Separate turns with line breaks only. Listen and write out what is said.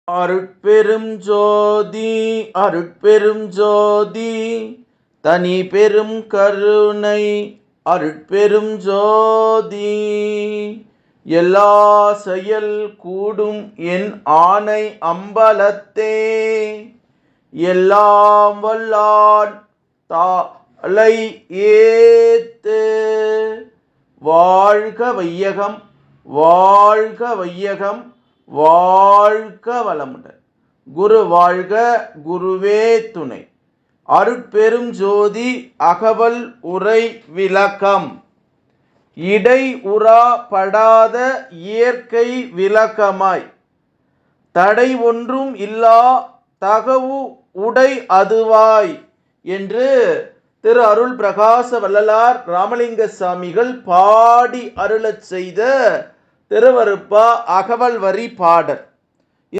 அருட்பெரும் ஜோதி அருட்பெரும் ஜோதி தனி பெரும் கருணை அருட்பெரும் ஜோதி. எல்லா செயல் கூடும் என் ஆணை அம்பலத்தே, எல்லாம் வல்லான் தாளை ஏத்து. வாழ்க வையகம் வாழ்க வையகம் வாழ்க வளமுடன். குரு வாழ்க, குருவே துணை. அருட்பெரும் ஜோதி அகவல் உரை விளக்கம். இடை உறா படாத இயற்கை விளக்கமாய், தடை ஒன்றும் இல்லா தகவு உடை அதுவாய் என்று திரு அருள் பிரகாச வள்ளலார் ராமலிங்க சாமிகள் பாடி அருளச் செய்த திருவருப்பா அகவல் வரி பாடல்.